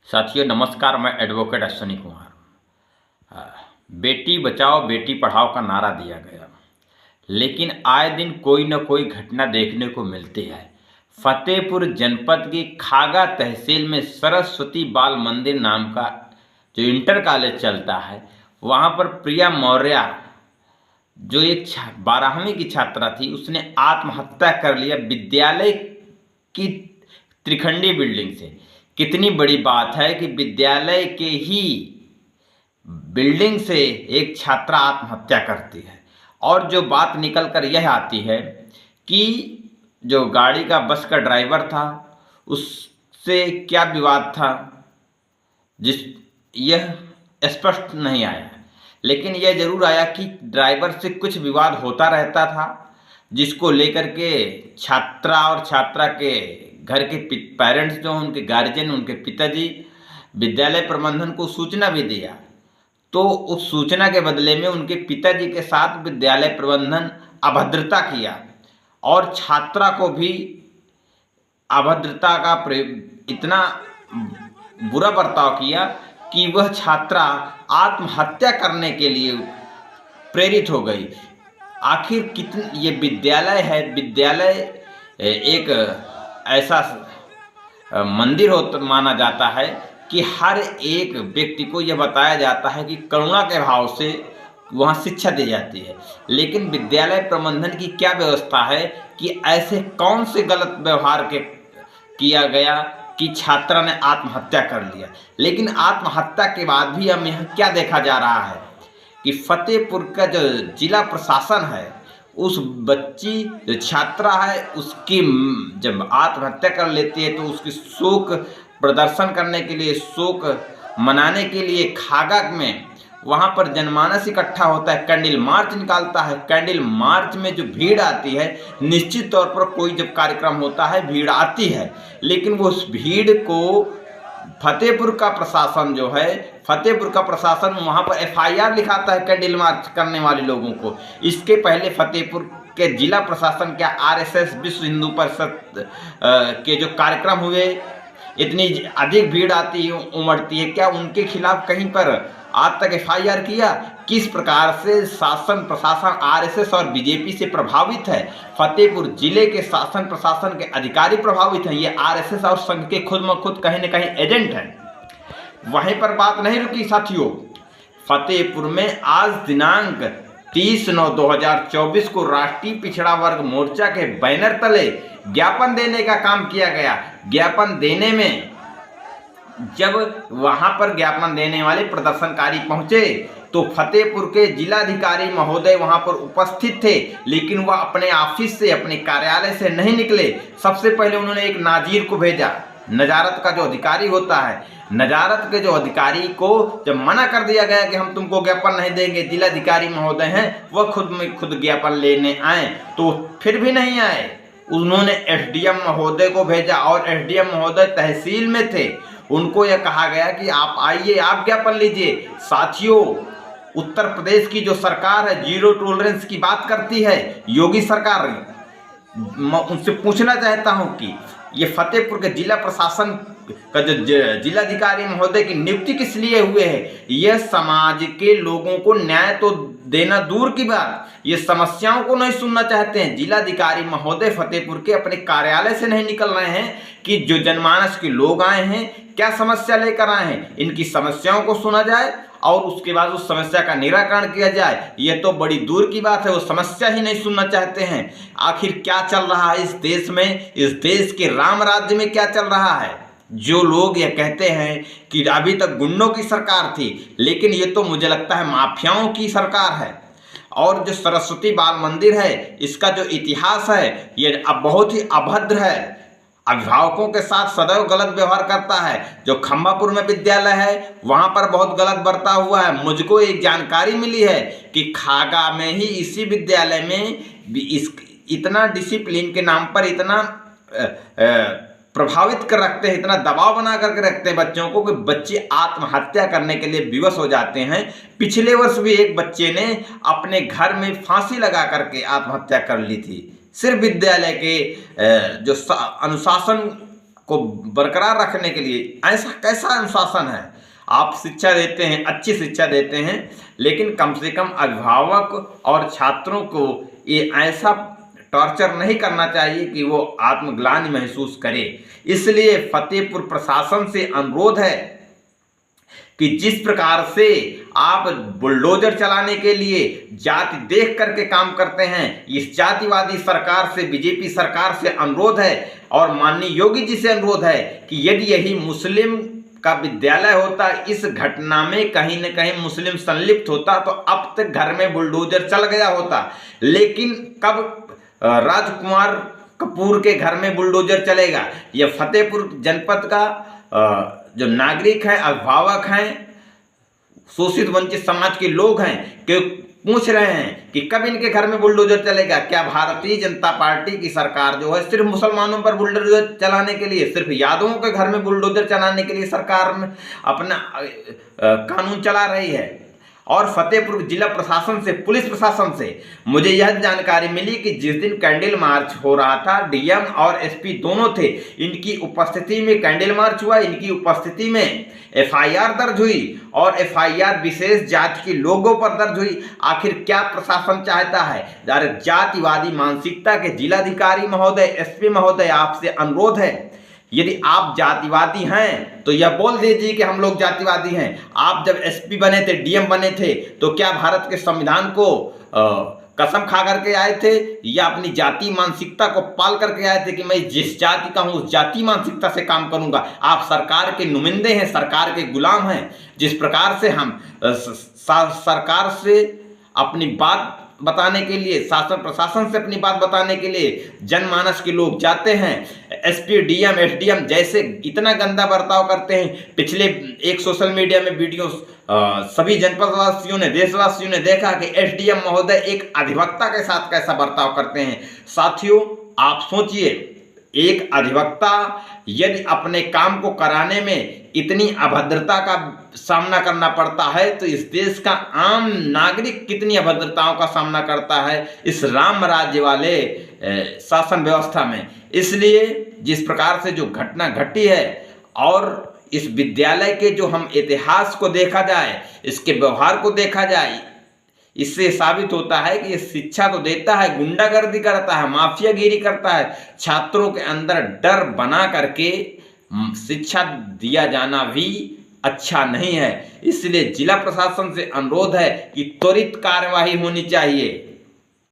साथियों नमस्कार। मैं एडवोकेट अश्विनी कुमार। बेटी बचाओ बेटी पढ़ाओ का नारा दिया गया, लेकिन आए दिन कोई न कोई घटना देखने को मिलती है। फतेहपुर जनपद की खागा तहसील में सरस्वती बाल मंदिर नाम का जो इंटर कॉलेज चलता है, वहाँ पर प्रिया मौर्य जो एक 12वीं की छात्रा थी, उसने आत्महत्या कर लिया विद्यालय की त्रिखंडी बिल्डिंग से। कितनी बड़ी बात है कि विद्यालय के ही बिल्डिंग से एक छात्रा आत्महत्या करती है। और जो बात निकल कर यह आती है कि जो गाड़ी का बस का ड्राइवर था, उससे क्या विवाद था, जिस यह स्पष्ट नहीं आया, लेकिन यह जरूर आया कि ड्राइवर से कुछ विवाद होता रहता था, जिसको लेकर के छात्रा और छात्रा के घर के पेरेंट्स जो उनके गार्जियन, उनके पिताजी विद्यालय प्रबंधन को सूचना भी दिया। तो उस सूचना के बदले में उनके पिताजी के साथ विद्यालय प्रबंधन अभद्रता किया और छात्रा को भी अभद्रता का इतना बुरा बर्ताव किया कि वह छात्रा आत्महत्या करने के लिए प्रेरित हो गई। आखिर कितनी ये विद्यालय है, विद्यालय एक ऐसा मंदिर माना जाता है कि हर एक व्यक्ति को यह बताया जाता है कि करुणा के भाव से वहाँ शिक्षा दी जाती है। लेकिन विद्यालय प्रबंधन की क्या व्यवस्था है कि ऐसे कौन से गलत व्यवहार किया गया कि छात्रा ने आत्महत्या कर लिया। लेकिन आत्महत्या के बाद भी हम यहाँ क्या देखा जा रहा है कि फतेहपुर का जो जिला प्रशासन है, उस बच्ची जो छात्रा है, उसकी जब आत्महत्या कर लेती है तो उसकी शोक प्रदर्शन करने के लिए, शोक मनाने के लिए खागा में वहाँ पर जनमानस इकट्ठा होता है, कैंडल मार्च निकालता है। कैंडल मार्च में जो भीड़ आती है, निश्चित तौर पर कोई जब कार्यक्रम होता है भीड़ आती है, लेकिन वो उस भीड़ को फतेहपुर का प्रशासन जो है, फतेहपुर का प्रशासन वहाँ पर FIR लिखाता है कैंडल मार्च करने वाले लोगों को। इसके पहले फतेहपुर के जिला प्रशासन क्या RSS विश्व हिंदू परिषद के जो कार्यक्रम हुए, इतनी अधिक भीड़ आती है, उमड़ती है, क्या उनके खिलाफ कहीं पर आज तक FIR किया? किस प्रकार से शासन प्रशासन RSS और BJP से प्रभावित है? फतेहपुर जिले के शासन प्रशासन के अधिकारी प्रभावित हैं। ये RSS और संघ के खुद म खुद कहीं न कहीं एजेंट हैं। वहीं पर बात नहीं रुकी साथियों। फतेहपुर में आज दिनांक 30/9/2024 को राष्ट्रीय पिछड़ा वर्ग मोर्चा के बैनर तले ज्ञापन देने का काम किया गया। ज्ञापन देने में जब वहां पर ज्ञापन देने वाले प्रदर्शनकारी पहुंचे तो फतेहपुर के जिलाधिकारी महोदय वहां पर उपस्थित थे, लेकिन वह अपने ऑफिस से, अपने कार्यालय से नहीं निकले। सबसे पहले उन्होंने एक नाजीर को भेजा, नजारत का जो अधिकारी होता है। नजारत के जो अधिकारी को जब मना कर दिया गया कि हम तुमको ज्ञापन नहीं देंगे, जिलाधिकारी महोदय हैं, वह खुद ज्ञापन लेने आए तो फिर भी नहीं आए। उन्होंने SDM महोदय को भेजा और SDM महोदय तहसील में थे। उनको यह कहा गया कि आप आइए, आप ज्ञापन लीजिए। साथियों, उत्तर प्रदेश की जो सरकार है, जीरो टॉलरेंस की बात करती है, योगी सरकार। मैं उनसे पूछना चाहता हूं कि ये फतेहपुर के जिला प्रशासन का जो जिलाधिकारी महोदय की नियुक्ति किस लिए हुए है? यह समाज के लोगों को न्याय तो देना दूर की बात, ये समस्याओं को नहीं सुनना चाहते हैं। जिलाधिकारी महोदय फतेहपुर के अपने कार्यालय से नहीं निकल रहे हैं कि जो जनमानस के लोग आए हैं, क्या समस्या लेकर आए हैं, इनकी समस्याओं को सुना जाए और उसके बाद उस समस्या का निराकरण किया जाए। यह तो बड़ी दूर की बात है, वो समस्या ही नहीं सुनना चाहते हैं। आखिर क्या चल रहा है इस देश में, इस देश के राम राज्य में क्या चल रहा है? जो लोग ये कहते हैं कि अभी तक गुंडों की सरकार थी, लेकिन ये तो मुझे लगता है माफियाओं की सरकार है। और जो सरस्वती बाल मंदिर है, इसका जो इतिहास है, ये अब बहुत ही अभद्र है। अभिभावकों के साथ सदैव गलत व्यवहार करता है। जो खंबापुर में विद्यालय है, वहां पर बहुत गलत बर्ताव हुआ है। मुझको एक जानकारी मिली है कि खागा में ही, इसी विद्यालय में इतना डिसिप्लिन के नाम पर इतना प्रभावित कर रखते हैं, इतना दबाव बना करके रखते हैं बच्चों को कि बच्चे आत्महत्या करने के लिए विवश हो जाते हैं। पिछले वर्ष भी एक बच्चे ने अपने घर में फांसी लगा करके आत्महत्या कर ली थी, सिर्फ विद्यालय के जो अनुशासन को बरकरार रखने के लिए ऐसा कैसा अनुशासन है? आप शिक्षा देते हैं, अच्छी शिक्षा देते हैं, लेकिन कम से कम अभिभावक और छात्रों को ये ऐसा टॉर्चर नहीं करना चाहिए कि वो आत्मग्लानि महसूस करे। इसलिए फतेहपुर प्रशासन से अनुरोध है कि जिस प्रकार से आप बुलडोजर चलाने के लिए जाति देख करके काम करते हैं, इस जातिवादी सरकार से, बीजेपी सरकार से अनुरोध है और माननीय योगी जी से अनुरोध है कि यदि यही मुस्लिम का विद्यालय होता, इस घटना में कहीं न कहीं मुस्लिम संलिप्त होता तो अब तक घर में बुलडोजर चल गया होता। लेकिन कब राजकुमार कपूर के घर में बुलडोजर चलेगा? यह फतेहपुर जनपद का जो नागरिक हैं, अभिभावक हैं, शोषित वंचित समाज के लोग हैं कि पूछ रहे हैं कि कब इनके घर में बुलडोजर चलेगा। क्या भारतीय जनता पार्टी की सरकार जो है सिर्फ मुसलमानों पर बुलडोजर चलाने के लिए, सिर्फ यादवों के घर में बुलडोजर चलाने के लिए सरकार में अपना कानून चला रही है? और फतेहपुर जिला प्रशासन से, पुलिस प्रशासन से मुझे यह जानकारी मिली कि जिस दिन कैंडल मार्च हो रहा था, डीएम और एसपी दोनों थे, इनकी उपस्थिति में कैंडल मार्च हुआ, इनकी उपस्थिति में एफआईआर दर्ज हुई और एफआईआर विशेष जाति के लोगों पर दर्ज हुई। आखिर क्या प्रशासन चाहता है? जातिवादी मानसिकता के जिलाधिकारी महोदय, एसपी महोदय, आपसे अनुरोध है, यदि आप जातिवादी हैं तो यह बोल दीजिए कि हम लोग जातिवादी हैं। आप जब एसपी बने थे, डीएम बने थे, तो क्या भारत के संविधान को कसम खा करके आए थे या अपनी जाति मानसिकता को पाल करके आए थे कि मैं जिस जाति का हूं उस जाति मानसिकता से काम करूंगा? आप सरकार के नुमाइंदे हैं, सरकार के गुलाम हैं। जिस प्रकार से हम सरकार से अपनी बात बताने के लिए, शासन प्रशासन से अपनी बात बताने के लिए जनमानस के लोग जाते हैं, एसपी, डीएम, एसडीएम जैसे इतना गंदा बर्ताव करते हैं। पिछले एक सोशल मीडिया में वीडियो सभी जनपदवासियों ने, देशवासियों ने देखा कि एसडीएम महोदय एक अधिवक्ता के साथ कैसा बर्ताव करते हैं। साथियों, आप सोचिए, एक अधिवक्ता यदि अपने काम को कराने में इतनी अभद्रता का सामना करना पड़ता है तो इस देश का आम नागरिक कितनी अभद्रताओं का सामना करता है इस राम राज्य वाले शासन व्यवस्था में। इसलिए जिस प्रकार से जो घटना घटी है और इस विद्यालय के जो हम इतिहास को देखा जाए, इसके व्यवहार को देखा जाए, इससे साबित होता है कि ये शिक्षा तो देता है, गुंडागर्दी करता है, माफियागिरी करता है। छात्रों के अंदर डर बना करके शिक्षा दिया जाना भी अच्छा नहीं है। इसलिए जिला प्रशासन से अनुरोध है कि त्वरित कार्यवाही होनी चाहिए।